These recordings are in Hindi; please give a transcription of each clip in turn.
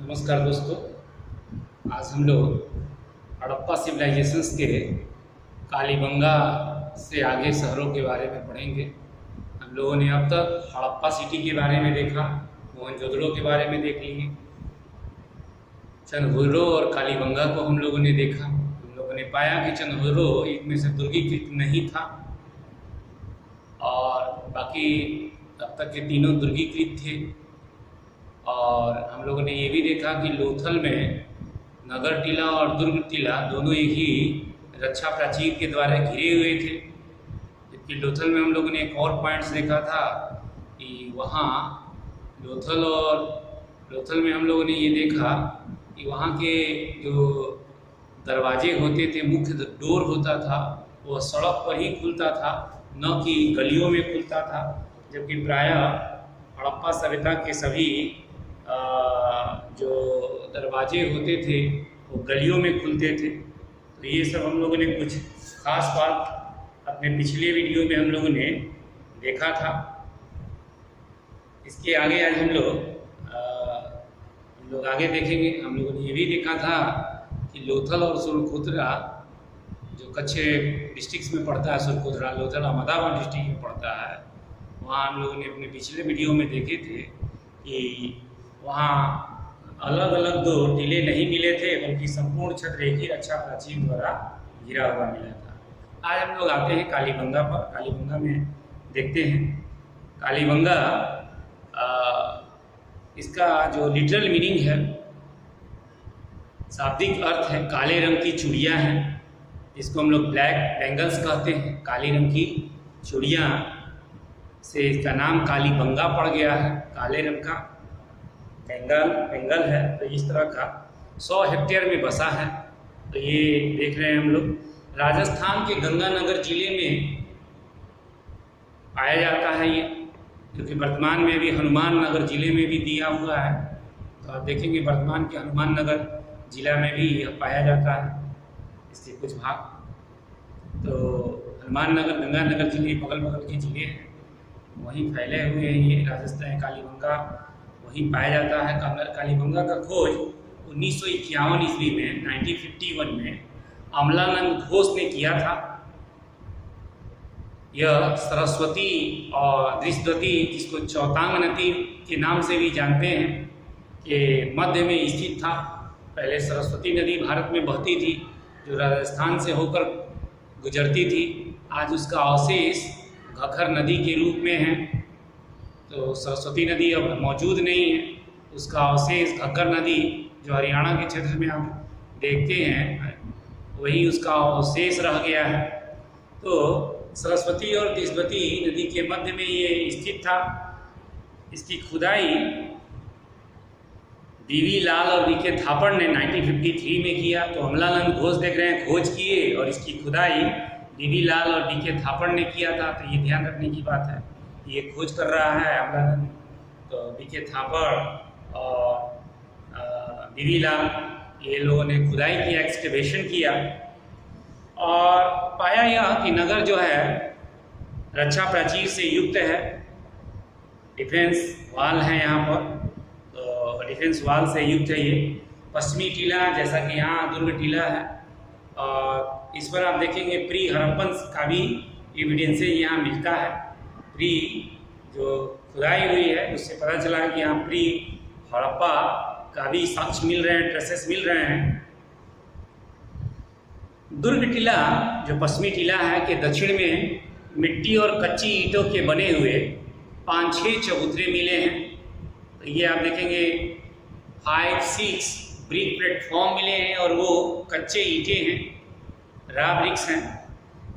नमस्कार दोस्तों। आज हम लोग हड़प्पा सिविलाइजेशंस के कालीबंगा से आगे शहरों के बारे में पढ़ेंगे। हम लोगों ने अब तक हड़प्पा सिटी के बारे में देखा, मोहनजोदड़ो के बारे में देख लिए, चंदहुर्रो और कालीबंगा को हम लोगों ने देखा। हम लोगों ने पाया कि चंदहुर्रो इनमें से दुर्गीकृत नहीं था और बाकी अब तक के तीनों दुर्गीकृत थे। और हम लोगों ने ये भी देखा कि लोथल में नगर टीला और दुर्ग टीला दोनों एक ही रक्षा प्राचीर के द्वारा घिरे हुए थे। जबकि लोथल में हम लोगों ने एक और पॉइंट्स देखा था कि वहाँ लोथल में हम लोगों ने ये देखा कि वहाँ के जो दरवाजे होते थे, मुख्य डोर होता था, वह सड़क पर ही खुलता था, न कि गलियों में खुलता था। जबकि प्रायः हड़प्पा सभ्यता के सभी जो दरवाजे होते थे वो गलियों में खुलते थे। तो ये सब हम लोगों ने कुछ खास बात अपने पिछले वीडियो में हम लोगों ने देखा था। इसके आगे आज हम लोग आगे देखेंगे। हम लोगों ने ये भी देखा था कि लोथल और सुरखोत्रा जो कच्छ डिस्ट्रिक्ट्स में पड़ता है, सुरखोत्रा लोथल अहमदाबाद डिस्ट्रिक्ट में पड़ता है, वहाँ हम लोगों ने अपने पिछले वीडियो में देखे थे कि वहाँ अलग अलग दो टीले नहीं मिले थे, बल्कि संपूर्ण क्षेत्र एक ही रक्षा प्राचीर द्वारा घिरा हुआ मिला था। आज हम लोग आते हैं कालीबंगा पर। कालीबंगा में देखते हैं कालीबंगा, इसका जो लिटरल मीनिंग है, शाब्दिक अर्थ है काले रंग की चूड़ियाँ हैं। इसको हम लोग ब्लैक बैंगल्स कहते हैं। काले रंग की चूड़ियाँ से इसका नाम कालीबंगा पड़ गया है। काले रंग का बेंगल है, तो इस तरह का 100 हेक्टेयर में बसा है। तो ये देख रहे हैं हम लोग। राजस्थान के गंगानगर जिले में पाया जाता है ये, क्योंकि वर्तमान में भी हनुमान नगर जिले में भी दिया हुआ है। तो आप देखेंगे वर्तमान के हनुमान नगर जिला में भी यह पाया जाता है, इसके कुछ भाग। तो हनुमान नगर गंगानगर जिले बगल बगल के जिले हैं, वहीं फैले हुए हैं ये राजस्थान। कालीबंगा वहीं पाया जाता है। कालीबंगा का खोज 1951 ईस्वी में 1951 में अमलानंद घोष ने किया था। यह सरस्वती और दृष्टवती, जिसको चौतांग नदी के नाम से भी जानते हैं, के मध्य में स्थित था। पहले सरस्वती नदी भारत में बहती थी, जो राजस्थान से होकर गुजरती थी। आज उसका अवशेष घग्गर नदी के रूप में है। तो सरस्वती नदी अब मौजूद नहीं है, उसका अवशेष घग्गर नदी जो हरियाणा के क्षेत्र में आप देखते हैं, वही उसका अवशेष रह गया है। तो सरस्वती और दृष्टवती नदी के मध्य में ये स्थित था। इसकी खुदाई बीवी लाल और बीके थापड़ ने 1953 में किया। तो अमलानंद घोष देख रहे हैं खोज किए, और इसकी खुदाई बीवी लाल और बीके थापड़ ने किया था। तो ये ध्यान रखने की बात है, ये खोज कर रहा है अमलानंद। तो बीके थापड़ और बीवी लाल, ये लोगों ने खुदाई किया, एक्सकेवेशन किया, और पाया यह कि नगर जो है रक्षा प्राचीर से युक्त है। डिफेंस वाल है यहाँ पर, तो डिफेंस वाल से युक्त है ये। पश्चिमी टीला, जैसा कि यहाँ दुर्ग टीला है, और इस पर आप देखेंगे प्री हड़प्पन का भी एविडेंसेज यहाँ मिलता है। प्री जो खुदाई हुई है उससे पता चला है कि यहाँ प्री हड़प्पा का भी साक्ष्य मिल रहे हैं, ट्रेसेस मिल रहे हैं। दुर्ग टीला जो पश्चिमी टीला है के दक्षिण में मिट्टी और कच्ची ईंटों के बने हुए 5-6 चबूतरे मिले हैं। तो ये आप देखेंगे 5-6 ब्रिक प्लेटफॉर्म मिले हैं, और वो कच्चे ईंटें हैं, रॉ ब्रिक्स हैं,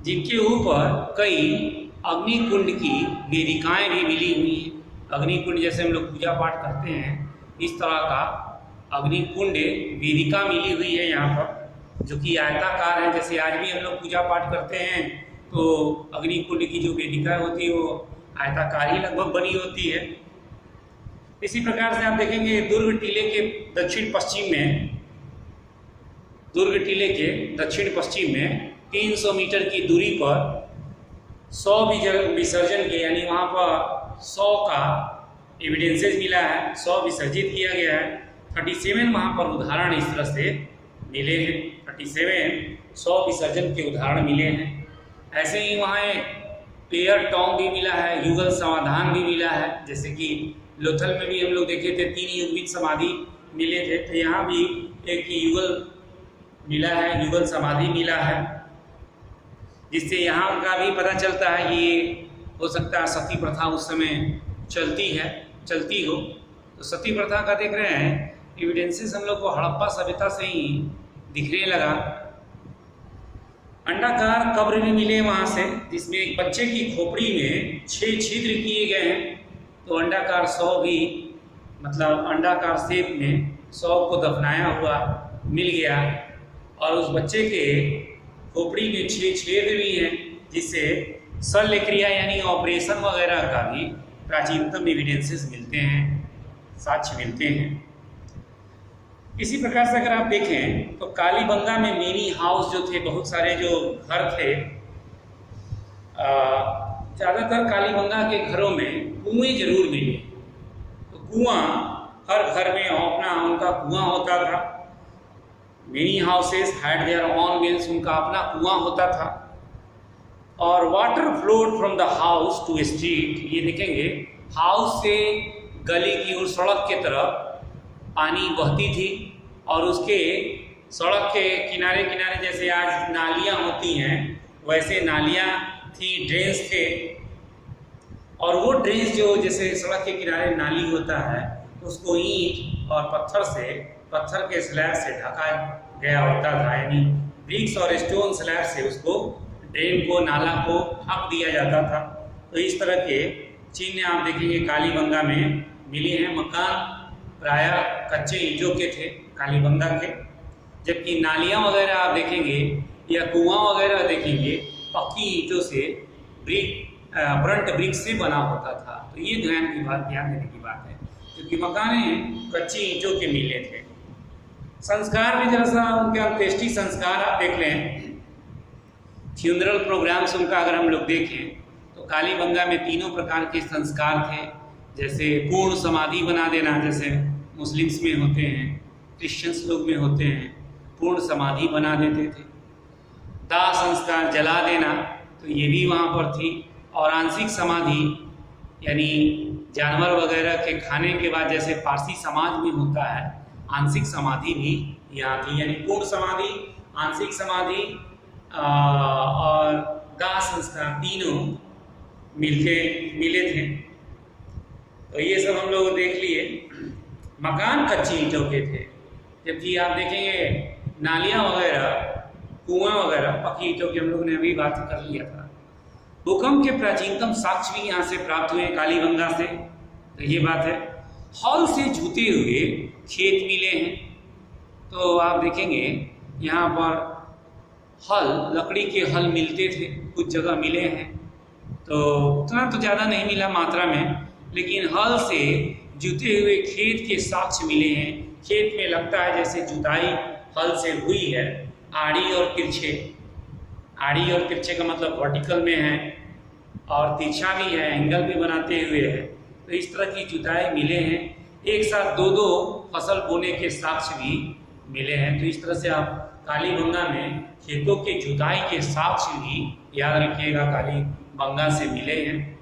जिनके ऊपर कई अग्निकुंड की वेदिकाएँ भी मिली हुई हैं। अग्निकुंड जैसे हम लोग पूजा पाठ करते हैं, इस तरह का अग्निकुंड वेदिका मिली हुई है यहाँ पर, जो कि आयताकार है। जैसे आज भी हम लोग पूजा पाठ करते हैं तो अग्निकुंड की जो वेदिका होती है वो आयताकार ही लगभग बनी होती है। इसी प्रकार से आप देखेंगे दुर्ग टीले के दक्षिण पश्चिम में 300 मीटर की दूरी पर 100 विसर्जन के, यानी वहाँ पर 100 का एविडेंसेस मिला है, 100 विसर्जित किया गया है। 37 वहाँ पर उदाहरण इस तरह से मिले हैं। 37 100 विसर्जन के उदाहरण मिले हैं। ऐसे ही वहाँ एक पेयर टॉन्ग भी मिला है, युगल समाधान भी मिला है। जैसे कि लोथल में भी हम लोग देखे थे 3 युग्मित समाधि मिले थे, तो यहाँ भी एक युगल मिला है, युगल समाधि मिला है, जिससे यहाँ का भी पता चलता है कि ये हो सकता है सती प्रथा उस समय चलती हो। तो सती प्रथा का देख रहे हैं एविडेंसेस हम लोग को हड़प्पा सभ्यता से ही दिखने लगा। अंडाकार कब्र भी मिले वहाँ से, जिसमें एक बच्चे की खोपड़ी में 6 छिद्र किए गए हैं। तो अंडाकार 100 भी, मतलब अंडाकार शेप में 100 को दफनाया हुआ मिल गया, और उस बच्चे के खोपड़ी में 6 छेद भी हैं, जिससे शल्य क्रिया यानी ऑपरेशन वगैरह का भी प्राचीनतम एविडेंसेस मिलते हैं, साक्ष्य मिलते हैं। इसी प्रकार से अगर आप देखें तो कालीबंगा में मिनी हाउस जो थे, बहुत सारे जो घर थे, ज़्यादातर कालीबंगा के घरों में कुएं जरूर मिले। तो कुआं हर घर में अपना उनका कुआं होता था। Many houses had their own wells, उनका अपना कुआं होता था। और water flowed from the house to street, ये देखेंगे हाउस से गली की ओर सड़क के तरफ पानी बहती थी, और उसके सड़क के किनारे किनारे जैसे आज नालियाँ होती हैं वैसे नालियाँ थी, ड्रेन्स थे। और वो ड्रेन्स जो जैसे सड़क के किनारे नाली होता है उसको ईंट और पत्थर के स्लैब से ढका गया होता था, यानी ब्रिक्स और स्टोन स्लैब से उसको ड्रेन को, नाला को ढक दिया जाता था। तो इस तरह के चिन्ह आप देखेंगे कालीबंगा में मिले हैं। मकान प्रायः कच्चे ईंटों के थे कालीबंगा के, जबकि नालियाँ वगैरह आप देखेंगे या कुआं वगैरह देखेंगे पक्की ईंटों से, फ्रंट ब्रिक से बना होता था। तो ये ध्यान देने की बात है, क्योंकि मकानें कच्ची ईंटों के मिले थे। संस्कार भी जरा सा उनके अंत्येष्टि संस्कार आप देख लें, फ्यूनरल प्रोग्राम्स उनका अगर हम लोग देखें तो कालीबंगा में 3 प्रकार के संस्कार थे। जैसे पूर्ण समाधि बना देना, जैसे मुस्लिम्स में होते हैं, क्रिश्चियंस लोग में होते हैं, पूर्ण समाधि बना देते थे। दाह संस्कार, जला देना, तो ये भी वहाँ पर थी। और आंशिक समाधि यानी जानवर वगैरह के खाने के बाद जैसे पारसी समाज में होता है, आंशिक समाधि भी यहाँ थी। यानी पूर्ण समाधि, आंशिक समाधि और दाह संस्कार तीनों मिले थे। तो ये सब हम लोग देख लिए। मकान कच्ची ईंटों के थे, जबकि आप देखेंगे नालियाँ वगैरह, कुआं वगैरह पक्की ईंटों की हम लोग ने अभी बात कर लिया था। भूकंप के प्राचीनतम साक्ष्य भी यहाँ से प्राप्त हुए कालीबंगा से, तो ये बात है। हल से जुते हुए खेत मिले हैं, तो आप देखेंगे यहाँ पर हल, लकड़ी के हल मिलते थे, कुछ जगह मिले हैं। तो उतना तो ज़्यादा नहीं मिला मात्रा में, लेकिन हल से जुते हुए खेत के साक्ष्य मिले हैं। खेत में लगता है जैसे जुताई हल से हुई है। आड़ी और तिरछे का मतलब वर्टिकल में है, और तिरछा भी है, एंगल भी बनाते हुए है। तो इस तरह की जुताई मिले हैं। एक साथ 2-2 फसल बोने के साक्ष्य भी मिले हैं। तो इस तरह से आप कालीबंगा में खेतों के जुताई के साक्ष्य भी याद रखिएगा कालीबंगा से मिले हैं।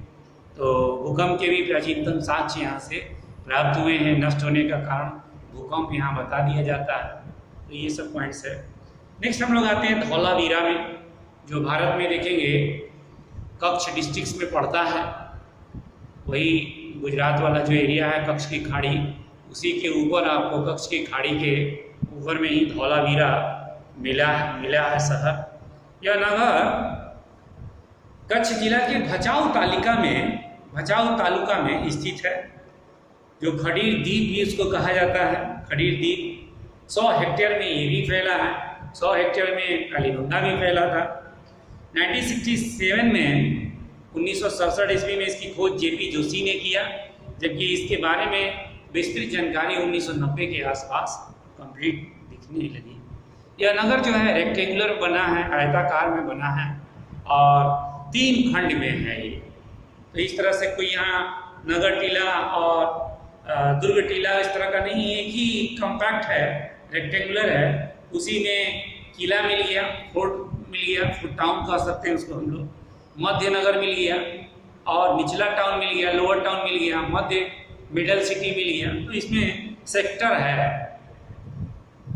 तो भूकंप के भी प्राचीनतम साक्ष्य यहाँ से प्राप्त हुए हैं। नष्ट होने का कारण भूकंप यहाँ बता दिया जाता है। तो ये सब पॉइंट्स है। नेक्स्ट हम लोग आते हैं धौलावीरा में, जो भारत में देखेंगे कच्छ डिस्ट्रिक्ट्स में पड़ता है। वही गुजरात वाला जो एरिया है कच्छ की खाड़ी, उसी के ऊपर आपको कच्छ की खाड़ी के ऊपर में ही धौलावीरा मिला है शहर। यह नगर कच्छ जिला के भचाऊ तालुका में स्थित है, जो खडीर द्वीप भी उसको कहा जाता है। खडीर द्वीप 100 हेक्टेयर में ये भी फैला है, 100 हेक्टेयर में कालीबंगा भी फैला था। 1967 में 1967 ईस्वी में इसकी खोज जेपी जोशी ने किया, जबकि इसके बारे में विस्तृत जानकारी 1990 के आसपास कंप्लीट दिखने लगी। यह नगर जो है रेक्टेंगुलर बना है, आयताकार में बना है, और 3 खंड में है ये। तो इस तरह से कोई यहाँ नगर टीला और दुर्ग टीला इस तरह का नहीं, एक ही कॉम्पैक्ट है, रेक्टेंगुलर है, उसी में किला मिल गया, फोर्ट मिल गया, फोर्ट टाउन कह सकते हैं उसको हम लोग, मध्य नगर मिल गया और निचला टाउन मिल गया, लोअर टाउन मिल गया, मध्य मिडल सिटी मिल गया। तो इसमें सेक्टर है,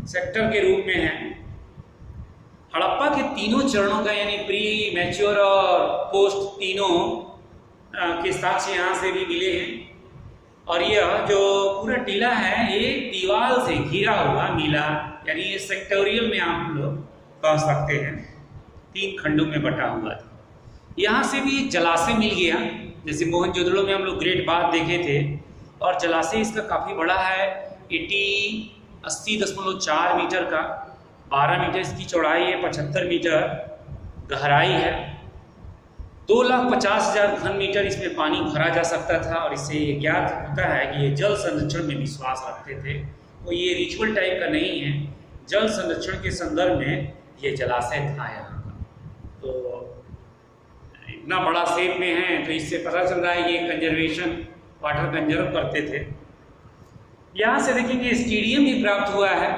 सेक्टर के रूप में है। हड़प्पा के तीनों चरणों का यानी प्री, मैच्योर और पोस्ट तीनों के साक्ष्य यहाँ से भी मिले हैं। और यह जो पूरा टीला है ये दीवार से घिरा हुआ मिला, यानी ये सेक्टोरियल में आप लोग कह सकते हैं, 3 खंडों में बटा हुआ था। यहाँ से भी एक जलाशय मिल गया, जैसे मोहनजोदड़ो में हम लोग ग्रेट बाथ देखे थे, और जलाशय इसका काफ़ी बड़ा है, 80.4 मीटर का, 12 मीटर इसकी चौड़ाई है, 75 मीटर गहराई है, 2,50,000 घन मीटर इसमें पानी भरा जा सकता था। और इससे ये ज्ञात होता है कि ये जल संरक्षण में विश्वास रखते थे, तो ये रिचुअल टाइप का नहीं है, जल संरक्षण के संदर्भ में ये जलाशय था यहाँ का। तो इतना बड़ा शेप में है तो इससे पता चल रहा है ये कंजर्वेशन, वाटर कंजर्व करते थे। यहाँ से देखेंगे स्टेडियम भी प्राप्त हुआ है,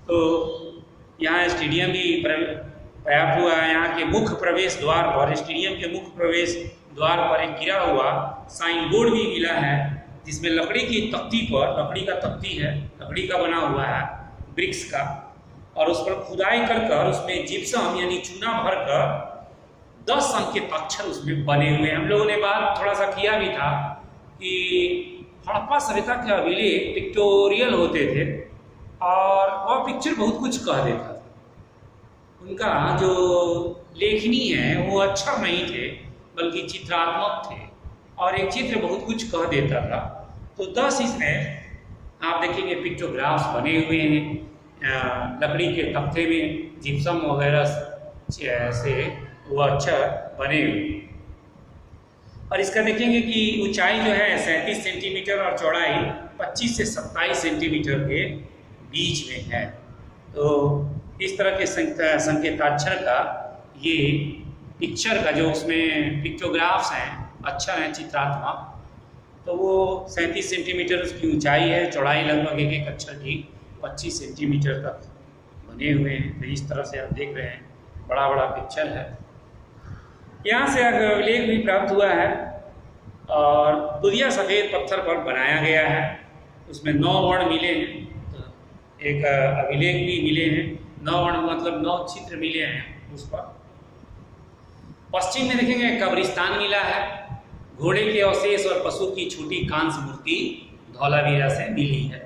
तो यहाँ स्टेडियम भी प्राप्त हुआ है। यहाँ के मुख्य प्रवेश द्वार पर, स्टेडियम के मुख्य प्रवेश द्वार पर एक गिरा हुआ साइन बोर्ड भी मिला है, जिसमें लकड़ी की तख्ती पर, लकड़ी का तख्ती है, लकड़ी का बना हुआ है, ब्रिक्स का, और उस पर खुदाई कर उसमें जिप्सम यानी चूना भरकर 10 अंक के अक्षर उसमें बने हुए हैं। हम लोगों ने बात थोड़ा सा किया भी था कि हड़प्पा सभ्यता के अभिलेख पिक्टोरियल होते थे और वह पिक्चर बहुत कुछ कह देता था। उनका जो लेखनी है वो अक्षर नहीं थे बल्कि चित्रात्मक थे, और एक चित्र बहुत कुछ कह देता था। तो 10 इसमें आप देखेंगे पिक्टोग्राफ्स बने हुए हैं लकड़ी के तख्ते में, जिप्सम वगैरह से वो अक्षर बने हुए हैं। और इसका देखेंगे कि ऊंचाई जो है 37 सेंटीमीटर और चौड़ाई 25 से 27 सेंटीमीटर के बीच में है। तो इस तरह के संकेताक्षर का, ये पिक्चर का जो उसमें पिक्टोग्राफ्स हैं, अक्षर हैं चित्रात्मक, तो वो 37 सेंटीमीटर उसकी ऊंचाई है, चौड़ाई लगभग एक अक्षर की 25 सेंटीमीटर तक बने हुए हैं। तो इस तरह से आप देख रहे हैं बड़ा बड़ा पिक्चर है। यहाँ से अभिलेख भी प्राप्त हुआ है और दुधिया सफ़ेद पत्थर पर बनाया गया है, उसमें 9 वर्ण मिले हैं, तो एक अभिलेख भी मिले हैं, 9 वर्ण मतलब 9 चित्र मिले हैं उस पर। पश्चिम में देखेंगे कब्रिस्तान मिला है, घोड़े के अवशेष और पशु की छोटी कांस्य मूर्ति धौलावीरा से मिली है।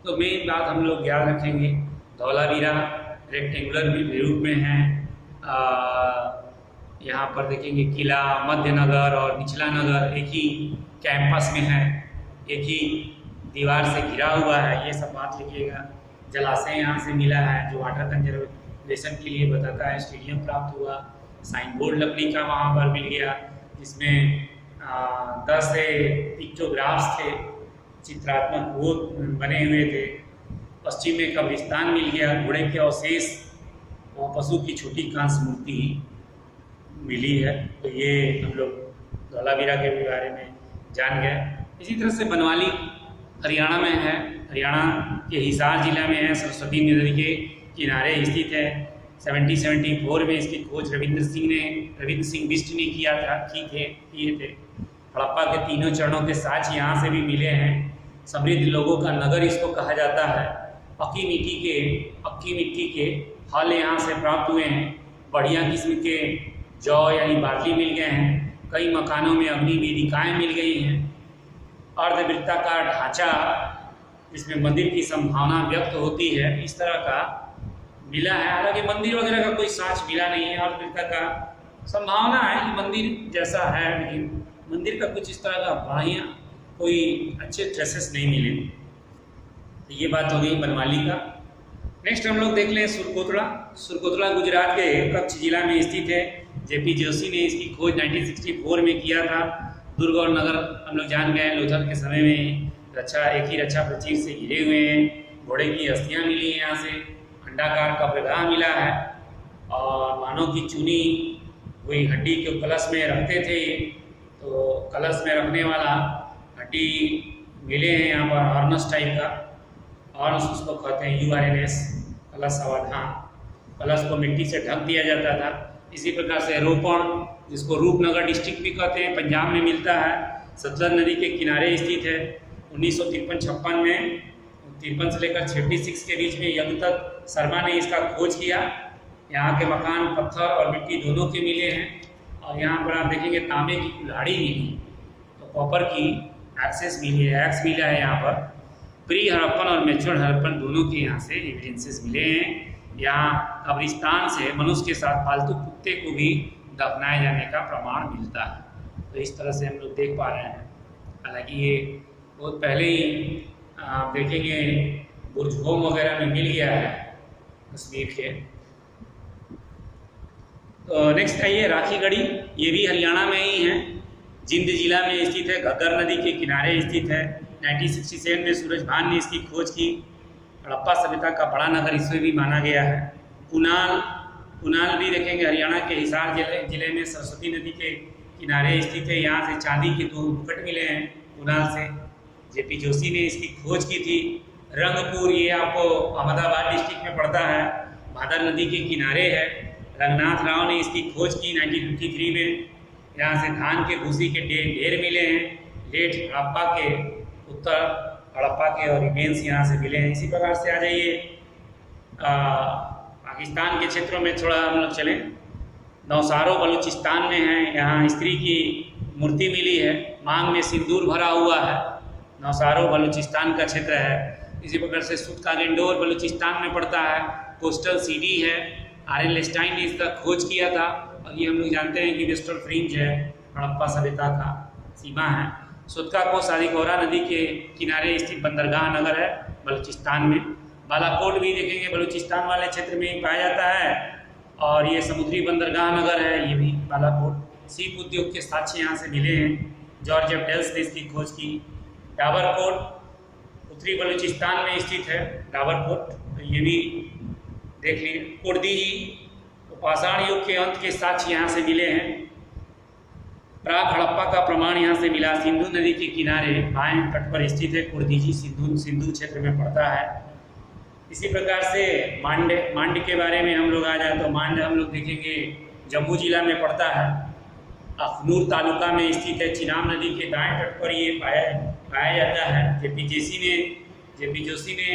तो मेन बात हम लोग याद रखेंगे, धौलावीरा रेक्टेंगुलर रूप में है। यहाँ पर देखेंगे किला, मध्य नगर और निचला नगर एक ही कैंपस में है, एक ही दीवार से घिरा हुआ है, ये सब बात लिखिएगा। जलाशय यहाँ से मिला है जो वाटर कंजर्वेशन के लिए बताता है। स्टेडियम प्राप्त हुआ, साइन बोर्ड लकड़ी का वहाँ पर मिल गया जिसमें 10 पिक्टोग्राफ्स थे, चित्रात्मक वो बने हुए थे। पश्चिम में कब्रिस्तान मिल गया, घोड़े के अवशेष और पशु की छोटी कांस्य मूर्ति मिली है। तो ये हम लोग धौलावीरा के बारे में जान गए। इसी तरह से बनवाली हरियाणा में है, हरियाणा के हिसार जिला में है, सरस्वती नदी के किनारे स्थित है। 1774 में इसकी खोज रविंद्र सिंह बिष्ट ने किए थे। हड़प्पा के तीनों चरणों के साक्ष्य यहाँ से भी मिले हैं। समृद्ध लोगों का नगर इसको कहा जाता है। पक्की मिट्टी के हल यहाँ से प्राप्त हुए हैं। बढ़िया किस्म के जौ यानी बार्ली मिल गए हैं। कई मकानों में अग्नि वेदिकाएँ मिल गई हैं। अर्धवृत्ताकार ढांचा जिसमें मंदिर की संभावना व्यक्त होती है, इस तरह का मिला है। हालांकि मंदिर वगैरह का कोई साक्ष्य मिला नहीं है, अर्धवृत्ताकार संभावना है कि मंदिर जैसा है, लेकिन मंदिर का कुछ इस तरह का बढ़िया कोई अच्छे ट्रेसेस नहीं मिले। तो ये बात हो गई बनवाली का। नेक्स्ट हम लोग देख लें सुरकोतड़ा गुजरात के कच्छ जिला में स्थित है। जेपी जोशी ने इसकी खोज 1964 में किया था। दुर्ग और नगर हम लोग जान गए, लोथल के समय में एक ही रक्षा प्राचीर से घिरे हुए हैं। घोड़े की अस्थियाँ मिली हैं यहाँ से, अंडाकार का प्रगाह मिला है और मानव की चुनी हुई हड्डी को कलश में रखते थे। तो कलश में रखने वाला हड्डी मिले हैं यहाँ पर हॉर्नस टाइप का, हॉर्नस उसको कहते हैं, URNS, कलश अवधान। कलश को मिट्टी से ढक दिया जाता था। इसी प्रकार से रोपण, जिसको रूपनगर डिस्ट्रिक्ट भी कहते हैं, पंजाब में मिलता है, सतलज नदी के किनारे स्थित है। 1953-56 में, 53 से लेकर 56 के बीच में यंगतक शर्मा ने इसका खोज किया। यहाँ के मकान पत्थर और मिट्टी दोनों के मिले हैं, और यहाँ पर आप देखेंगे तांबे की कुल्हाड़ी मिली, तो कॉपर की एक्सेस मिली है, एक्स मिला है यहाँ पर। प्री हड़प्पन और मैच्योर हड़प्पन दोनों के यहाँ से एविडेंसेस मिले हैं। यहाँ कब्रिस्तान से मनुष्य के साथ पालतू कुत्ते को भी दफनाए जाने का प्रमाण मिलता है। तो इस तरह से हम लोग देख पा रहे हैं। हालांकि ये बहुत पहले ही आप देखेंगे बुर्ज होम वगैरह में मिल गया है तस्वीर के। तो नेक्स्ट आइए राखी गढ़ी, ये भी हरियाणा में ही है, जिंद जिला में स्थित है, घग्गर नदी के किनारे स्थित है। 1967 में सूरज भान ने इसकी खोज की। हड़प्पा सभ्यता का बड़ा नगर इसमें भी माना गया है। कुनाल भी देखेंगे हरियाणा के हिसार जिले में सरस्वती नदी के किनारे स्थित है। यहाँ से चांदी के 2 मुकुट मिले हैं कुनाल से। JP जोशी ने इसकी खोज की थी। रंगपुर, ये आपको अहमदाबाद डिस्ट्रिक्ट में पड़ता है, भादर नदी के किनारे है। रंगनाथ राव ने इसकी खोज की 1953 में। यहाँ से धान के भूसी के ढेर मिले हैं। लेट हड़प्पा के, उत्तर हड़प्पा के और रिमेन्स यहाँ से मिले हैं। इसी प्रकार से आ जाइए पाकिस्तान के क्षेत्रों में थोड़ा हम लोग चलें। नौसारो बलूचिस्तान में है, यहाँ स्त्री की मूर्ति मिली है, मांग में सिंदूर भरा हुआ है। नौसारो बलूचिस्तान का क्षेत्र है। इसी प्रकार से सुतका गेंडोर बलूचिस्तान में पड़ता है। कोस्टल सिटी है। RL स्टाइन ने इसका खोज किया था, और ये हम लोग जानते हैं कि वेस्टर्न फ्रिंज है, हड़प्पा सभ्यता का सीमा है। सुतका को सादिकौरा नदी के किनारे स्थित बंदरगाह नगर है बलूचिस्तान में। बालाकोट भी देखेंगे बलूचिस्तान वाले क्षेत्र में ही पाया जाता है, और ये समुद्री बंदरगाह नगर है, ये भी बालाकोट। सीप उद्योग के साक्ष्य यहाँ से मिले हैं। जॉर्ज एफ डेल्स ने इसकी खोज की। डाबरकोट उत्तरी बलूचिस्तान में स्थित है, डाबरकोट, तो ये भी देख लीजिए। कुर्दीजी, तो पाषाण युग के अंत के साक्ष्य यहाँ से मिले हैं। प्राग हड़प्पा का प्रमाण यहाँ से मिला। सिंधु नदी के किनारे बाएं तट पर स्थित है कुर्दीजी, सिंधु क्षेत्र में पड़ता है। इसी प्रकार से मांड के बारे में हम लोग आ जाए तो मांड हम लोग देखेंगे जम्मू जिला में पड़ता है, अखनूर तालुका में स्थित है। चिनाब नदी के दाएं तट पर ये पाया जाता है। JP जोशी ने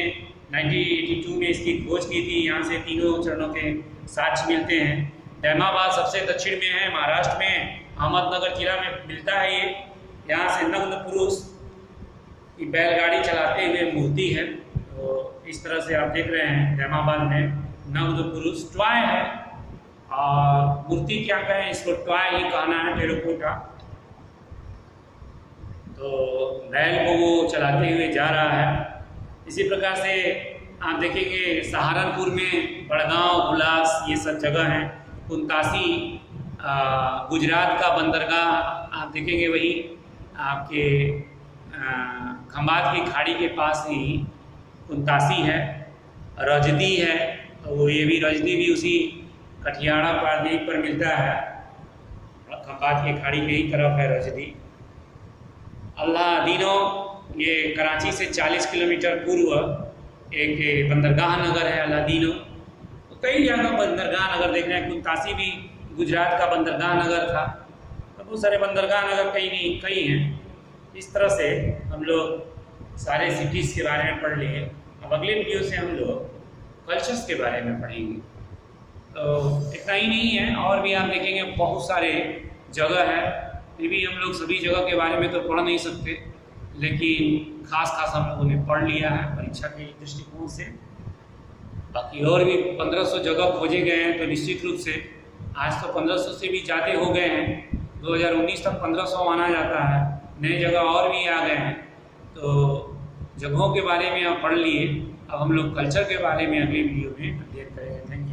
1982 में इसकी खोज की थी। यहाँ से 3 चरणों के साक्ष्य मिलते हैं। डैमाबाद सबसे दक्षिण में है, महाराष्ट्र में, अहमदनगर जिला में मिलता है ये। यहाँ से नग्न पुरुष की बैलगाड़ी चलाते हुए मूर्ति है। तो इस तरह से आप देख रहे हैं डैमाबाद में नग्न पुरुष, टॉय है, और मूर्ति क्या कहें, इसको टॉय ही कहना है, टेराकोटा। तो बैल को वो चलाते हुए जा रहा है। इसी प्रकार से आप देखेंगे सहारनपुर में बड़गांव, हुलास, ये सब जगह हैं। कुंतासी गुजरात का बंदरगाह आप देखेंगे, वही आपके खंबात की खाड़ी के पास ही कुंतासी है। रजदी है, तो ये भी रजदी भी उसी कठियाड़ा प्रायद्वीप पर मिलता है, खंबात की खाड़ी के ही तरफ है रजदी। अल्लादीनो, ये कराची से 40 किलोमीटर पूर्व एक बंदरगाह नगर है अल्लादीनो। तो कई जगह बंदरगाह नगर देख रहे हैं। कुंतासी भी गुजरात का बंदरगाह नगर था। तो बहुत सारे बंदरगाह नगर कई हैं। इस तरह से हम लोग सारे सिटीज़ के बारे में पढ़ लिए। अब अगले वीडियो से हम लोग कल्चर्स के बारे में पढ़ेंगे। तो इतना ही नहीं है, और भी आप देखेंगे बहुत सारे जगह है। फिर भी हम लोग सभी जगह के बारे में तो पढ़ नहीं सकते, लेकिन खास हम लोगों ने पढ़ लिया है परीक्षा के दृष्टिकोण से। बाकी और भी 1500 जगह खोजे गए हैं, तो निश्चित रूप से आज तो 1500 से भी ज़्यादा हो गए हैं। 2019 तक 1500 माना जाता है। नए जगह और भी आ गए हैं। तो जगहों के बारे में आप पढ़ लिए। अब हम लोग कल्चर के बारे में अगली वीडियो में अपडेट करेंगे। Thank you.